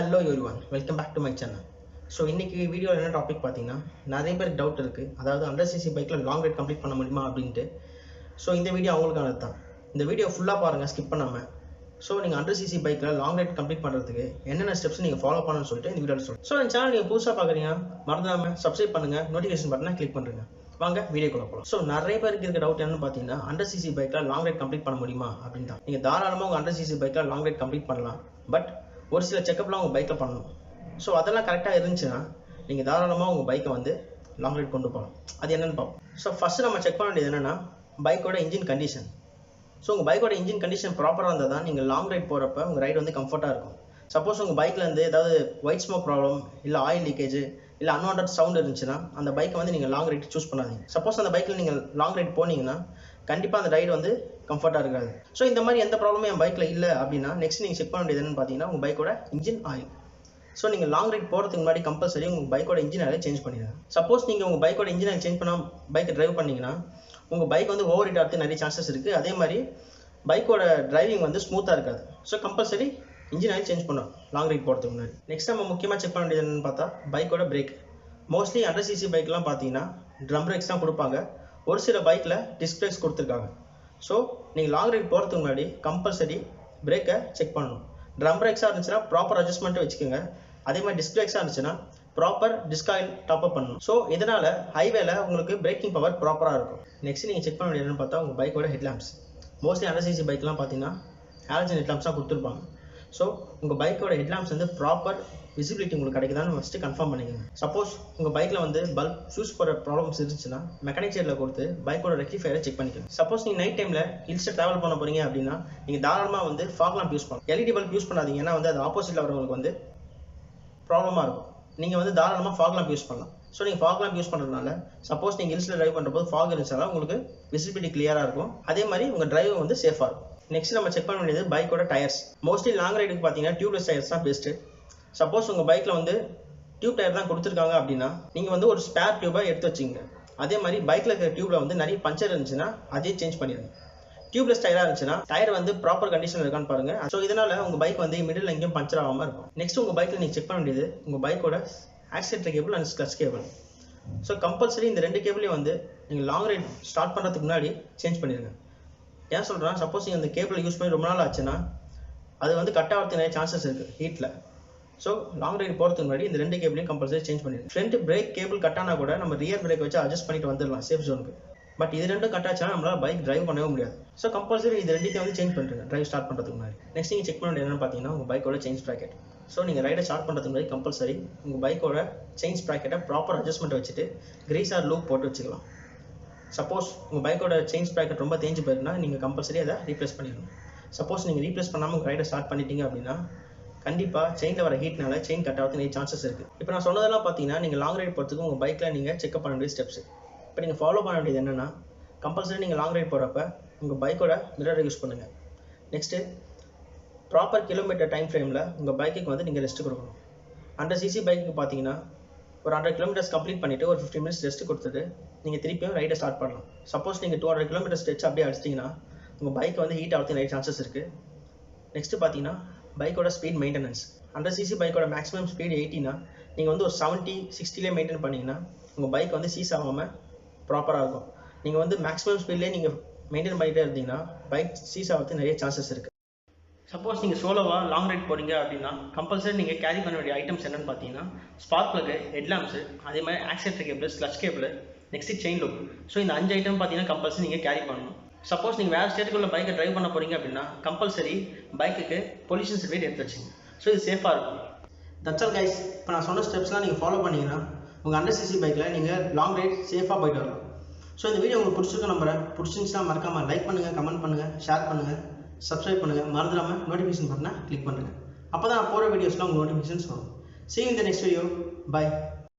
Hello everyone, welcome back to my channel. So இன்னைக்கு வீடியோல என்ன டாபிக் பாத்தீங்கன்னா நிறைய பேருக்கு டவுட் இருக்கு. அதாவது 100cc பைக்ல லாங் ரைட் கம்ப்ளீட் பண்ண முடியுமா அப்படினு. சோ இந்த வீடியோ அவங்களுக்கானது தான். இந்த வீடியோ ஃபுல்லா பாருங்க ஸ்கிப் பண்ணாம. சோ நீங்க 100cc பைக்ல லாங் ரைட் கம்ப்ளீட் பண்றதுக்கு என்னென்ன ஸ்டெப்ஸ் நீங்க ஃபாலோ பண்ணனும்னு சொல்லிட்டு இந்த வீடியோல சொல்றேன். சோ இந்த சேனல் நீங்க புதுசா பாக்குறீங்க மறந்துடாம சப்ஸ்கிரைப் பண்ணுங்க, நோட்டிஃபிகேஷன் பட்டனை கிளிக் பண்ணுங்க. வாங்க வீடியோக்குள்ள போலாம். சோ நிறைய பேருக்கு இருக்க டவுட் என்னன்னு பாத்தீங்கன்னா 100cc பைக்ல லாங் ரைட் கம்ப்ளீட் பண்ண முடியுமா அப்படினு தான். நீங்க தாராளமா உங்க 100cc பைக்ல லாங் ரைட் கம்ப்ளீட் பண்ணலாம். பட் ஒரு சில செக்அப்லாம் உங்க பைக்ல பண்ணணும். ஸோ அதெல்லாம் கரெக்டாக இருந்துச்சுன்னா நீங்கள் தாராளமாக உங்கள் பைக்கை வந்து லாங் ரைட் கொண்டு போகலாம். அது என்னென்னு பார்ப்போம். ஸோ ஃபஸ்ட்டு நம்ம செக் பண்ண வேண்டியது என்னென்னா பைக்கோட இன்ஜின் கண்டிஷன். ஸோ உங்கள் பைக்கோட இன்ஜின் கண்டிஷன் ப்ராப்பராக இருந்தால் தான் நீங்கள் லாங் ரைட் போகிறப்ப உங்கள் ரைடு வந்து கம்ஃபர்ட்டாக இருக்கும். சப்போஸ் உங்கள் பைக்கில் இருந்து ஏதாவது ஒயிட் ஸ்மோக் ப்ராப்ளம் இல்லை ஆயில் லீக்கேஜ் இல்லை அன்வான்ட் சவுண்ட் இருந்துச்சுன்னா அந்த பைக்கை வந்து நீங்கள் லாங் ரைட் சூஸ் பண்ணாதீங்க. சப்போஸ் அந்த பைக்கில் நீங்கள் லாங் ரைட் போனீங்கன்னா கண்டிப்பாக அந்த ரைடு வந்து கம்ஃபர்ட்டாக இருக்காது. ஸோ இந்த மாதிரி எந்த ப்ராப்ளமும் என் பைக்கில் இல்லை அப்படின்னா நெக்ஸ்ட் நீங்கள் செக் பண்ண வேண்டியது என்னன்னு பார்த்தீங்கன்னா உங்கள் பைக்கோட இன்ஜின் ஆயில். ஸோ நீங்கள் லாங் ரைட் போகிறதுக்கு முன்னாடி கம்பல்சரி உங்கள் பைக்கோட இன்ஜின் ஆயில் சேஞ்ச் பண்ணிடுங்க. சப்போஸ் நீங்கள் உங்கள் பைக்கோட இன்ஜின் ஆயில் சேஞ்ச் பண்ணால் பைக்கை டிரைவ் பண்ணிங்கன்னா உங்கள் பைக் வந்து ஓவர் ஹீட் ஆகிறதுக்கு நிறைய சான்சஸ் இருக்குது. அதே மாதிரி பைக்கோட டிரைவிங் வந்து ஸ்மூத்தாக இருக்காது. So compulsory engine oil change பண்ணணும் லாங் ரைட் போகிறதுக்கு முன்னாடி. நெக்ஸ்ட் நம்ம முக்கியமாக செக் பண்ண வேண்டியது என்னன்னு பார்த்தா பைக்கோட பிரேக். மோஸ்ட்லி 100cc பைக்லாம் பார்த்தீங்கன்னா ட்ரம் பிரேக்ஸ் தான் கொடுப்பாங்க. ஒரு சில பைக்கில் டிஸ்க் பிரேக்ஸ் கொடுத்துருக்காங்க. ஸோ நீங்கள் லாங் ரைட் போகிறதுக்கு முன்னாடி கம்பல்சரி பிரேக்கை செக் பண்ணணும். ட்ரம் பிரேக்ஸாக இருந்துச்சுன்னா ப்ராப்பர் அட்ஜஸ்ட்மெண்ட்டை வச்சுக்கோங்க. அதே மாதிரி டிஸ்க் பிரேக்ஸாக இருந்துச்சுன்னா proper disk oil top up பண்ணணும். ஸோ இதனால் ஹைவேல உங்களுக்கு பிரேக்கிங் பவர் ப்ராப்பராக இருக்கும். நெக்ஸ்ட் நீங்கள் செக் பண்ண வேண்டியதுன்னு பார்த்தா உங்கள் பைக்கோட ஹெட்லாம்ப்ஸ். மோஸ்ட்லி 100cc பைக்லாம் பார்த்தீங்கன்னா ஹாலஜன் ஹெட்லாம்ப்ஸ் தான் கொடுத்துருப்பாங்க. ஸோ உங்கள் பைக்கோட ஹெட்லாம்ப்ஸ் வந்து ப்ராப்பர் விசிபிலிட்டி உங்களுக்கு கிடைக்குதான்னு ஃபஸ்ட்டு கன்ஃபார்ம் பண்ணிக்கோங்க. சப்போஸ் உங்கள் பைக்கில் வந்து பல்ப் ஃபியூஸ் போகிற ப்ராப்ளம்ஸ் இருந்துச்சுன்னா மெக்கானிக் சைடில் கொடுத்து பைக்கோட ரெக்டிஃபையரை செக் பண்ணிக்கோங்க. சப்போஸ் நீங்கள் நைட் டைமில் ஹில்ஸில் ட்ராவல் பண்ண போகிறீங்க அப்படின்னா நீங்கள் தாராளமாக வந்து ஃபாக் லாம்ப் யூஸ் பண்ணலாம். எல்இடி பல்ப் யூஸ் பண்ணாதீங்க, ஏன்னா வந்து அது ஆப்போசிட்டில் வரவங்களுக்கு வந்து ப்ராப்ளமாக இருக்கும். நீங்கள் வந்து தாராளமாக ஃபாக் லாம்ப் யூஸ் பண்ணலாம். ஸோ நீங்கள் ஃபாக் லாம்ப் யூஸ் பண்ணுறதுனால சப்போஸ் நீங்கள் ஹில்ஸில் ட்ரைவ் பண்ணுறப்போது ஃபாக் இருந்துச்சாலும் உங்களுக்கு விசிபிலிட்டி கிளியராக இருக்கும். அதே மாதிரி உங்கள் டிரைவ் வந்து சேஃபாக இருக்கும். நெக்ஸ்ட் நம்ம செக் பண்ண வேண்டியது பைக்கோட டயர்ஸ். மோஸ்ட்லி லாங் ரைடுக்கு பார்த்தீங்கன்னா டியூப்லெஸ் டயர்ஸ் தான் பெஸ்ட்டு. சப்போஸ் உங்கள் பைக்கில் வந்து டியூப் டயர் தான் கொடுத்துருக்காங்க அப்படின்னா நீங்கள் வந்து ஒரு ஸ்பேர் டியூபை எடுத்து வச்சிங்க. அதே மாதிரி பைக்கில் இருக்கிற டியூப்ல வந்து நிறைய பஞ்சர் இருந்துச்சுன்னா அதே சேஞ்ச் பண்ணிடுங்க. டியூப்லெஸ் டயராக இருந்துச்சுன்னா டயர் வந்து ப்ராப்பர் கண்டிஷன் இருக்கான்னு பாருங்க. ஸோ இதனால உங்கள் பைக் வந்து மிடில் எங்கேயும் பஞ்சர் ஆகாமல் இருக்கும். நெக்ஸ்ட் உங்கள் பைக்கில் நீங்கள் செக் பண்ண வேண்டியது உங்கள் பைக்கோட oscillator cable and clutch cable. So compulsory இந்த ரெண்டு கேபிளையும் வந்து நீங்கள் லாங் ரைட் ஸ்டார்ட் பண்ணுறதுக்கு முன்னாடி சேஞ்ச் பண்ணிடுங்க. ஏன் சொல்கிறேன், சப்போஸ் நீங்கள் அந்த கேபிளை யூஸ் பண்ணி ரொம்ப நாள் ஆச்சுன்னா அது வந்து கட் ஆகிறதுக்கு நிறைய சான்சஸ் இருக்குது ஹீட்டில். ஸோ லாங் ரைடு போகிறதுக்கு முன்னாடி இந்த ரெண்டு கேபிளையும் கம்பல்சரி சேஞ்ச் பண்ணிடுங்க. ஃப்ரண்ட் பிரேக் கேபிள் கட் ஆனால் கூட நம்ம ரியர் பிரேக் வச்சு அட்ஜஸ்ட் பண்ணிட்டு வந்துடலாம் சேஃப் ஜோனுக்கு. பட் இது ரெண்டும் கட் ஆச்சுன்னா நம்மளால் பைக் டிரைவ் பண்ணவே முடியாது. ஸோ கம்பல்சரி இது ரெண்டையும் வந்து சேஞ்ச் பண்ணிடுங்க டிரைவ் ஸ்டார்ட் பண்ணுறதுக்கு முன்னாடி. நெக்ஸ்ட் நீங்கள் செக் பண்ண என்னன்னு பார்த்தீங்கன்னா உங்கள் பைக்கோட செயின் ஸ்ப்ராக்கெட். ஸோ நீங்கள் ரைடை ஸ்டார்ட் பண்ணுறதுக்கு முன்னாடி கம்பல்சரி உங்கள் பைக்கோட செயின் ஸ்ப்ராக்கெட்டை ப்ராப்பர் அட்ஜஸ்ட்மெண்ட் வச்சுட்டு கிரீஸ் ஆர் லூப் போட்டு வச்சுக்கலாம். சப்போஸ் உங்கள் பைக்கோட செயின் ஸ்ப்ராக்கெட் ரொம்ப தேஞ்சு போயிருந்தா நீங்கள் கம்பல்சரி அதை ரீப்ளேஸ் பண்ணிடணும். சப்போஸ் நீங்கள் ரீப்ளேஸ் பண்ணாமல் உங்கள் ரைடை ஸ்டார்ட் பண்ணிட்டீங்க அப்படின்னா கண்டிப்பாக செயினில் வர ஹீட்னால செயின் கட் ஆகிறதுக்கு நிறைய சான்சஸ் இருக்குது. இப்போ நான் சொன்னதெல்லாம் பார்த்தீங்கன்னா நீங்கள் லாங் ரைட் போகிறதுக்கு உங்கள் பைக்கில் நீங்கள் செக்அப் பண்ண வேண்டிய ஸ்டெப்ஸ். இப்போ நீங்கள் ஃபாலோ பண்ண வேண்டியது என்னென்னா கம்பல்சரி நீங்கள் லாங் ரைட் போகிறப்ப உங்கள் பைக்கோட மிரரை யூஸ் பண்ணுங்கள். நெக்ஸ்ட்டு ப்ராப்பர் கிலோமீட்டர் டைம் ஃப்ரேமில் உங்கள் பைக்குக்கு வந்து நீங்கள் ரெஸ்ட் கொடுக்கணும். 100cc பைக்கு பார்த்தீங்கன்னா ஒரு 100 கிலோமீட்டர்ஸ் கம்ப்ளீட் பண்ணிவிட்டு ஒரு 15 மினிட்ஸ் ரெஸ்ட் கொடுத்துட்டு நீங்கள் திருப்பியும் ரைடை ஸ்டார்ட் பண்ணலாம். சப்போஸ் நீங்கள் 200 கிலோமீட்டர் ஸ்ட்ரெச் அப்படியே அடிச்சிட்டிங்கன்னா உங்கள் பைக் வந்து ஹீட் ஆகிறதுக்கு நிறைய சான்சஸ் இருக்குது. நெக்ஸ்ட்டு பார்த்தீங்கன்னா பைக்கோட ஸ்பீட் மெயின்டெனன்ஸ். 100cc பைக்கோட மேக்ஸிமம் ஸ்பீட் 80னா நீங்கள் வந்து ஒரு 70-60லே மெயின்டைன் பண்ணிங்கன்னா உங்கள் பைக் வந்து சீஸ் ஆகாமல் ப்ராப்பராக இருக்கும். நீங்கள் வந்து மேக்ஸிமம் ஸ்பீட்லேயே நீங்கள் மெயின்டைன் பண்ணிகிட்டே இருந்தீங்கன்னா பைக் சீஸ் ஆகிறதுக்கு நிறைய சான்சஸ் இருக்குது. சப்போஸ் நீங்கள் சோலோவாக லாங் ரைட் போகிறீங்க அப்படின்னா கம்பல்சரி நீங்கள் கேரி பண்ண வேண்டிய ஐட்டம்ஸ் என்னென்னு பார்த்தீங்கன்னா ஸ்பார்க் ப்ளக்கு, ஹெட்லாம்ப்ஸு, அதே மாதிரி oscillator cable, clutch cable, next chain loop. So இந்த 5 ஐட்டம் பார்த்தீங்கன்னா கம்பல்சரி நீங்கள் கேரி பண்ணணும். சப்போஸ் நீங்கள் வேறு ஸ்டேட்டுக்குள்ள பைக்கை ட்ரைவ் பண்ண போகிறீங்க அப்படின்னா கம்பல்சரி பைக்குக்கு பொல்யூஷன் சர்டிஃபிகேட் எடுத்து வச்சுங்க. ஸோ இது சேஃபாக இருக்கும். That's all guys. இப்போ நான் சொன்ன ஸ்டெப்ஸ்லாம் நீங்கள் ஃபாலோ பண்ணிங்கன்னா உங்கள் 100cc பைக்கில் நீங்கள் லாங் ரைட் சேஃபாக போயிட்டு வரலாம். ஸோ இந்த வீடியோ உங்களுக்கு பிடிச்சிருக்கு நம்புறேன். பிடிச்சிருந்துச்சுன்னா மறக்காமல் லைக் பண்ணுங்கள், கமெண்ட் பண்ணுங்கள், ஷேர் பண்ணுங்கள், சப்ஸ்கிரைப் பண்ணுங்கள், மறந்துடாமல் நோட்டிஃபிகேஷன் பட்டனை கிளிக் பண்ணுங்கள். அப்போ தான் நான் போகிற வீடியோஸ்லாம் உங்களுக்கு நோட்டிஃபிகேஷன்ஸ் வரும். See you in the next video. Bye.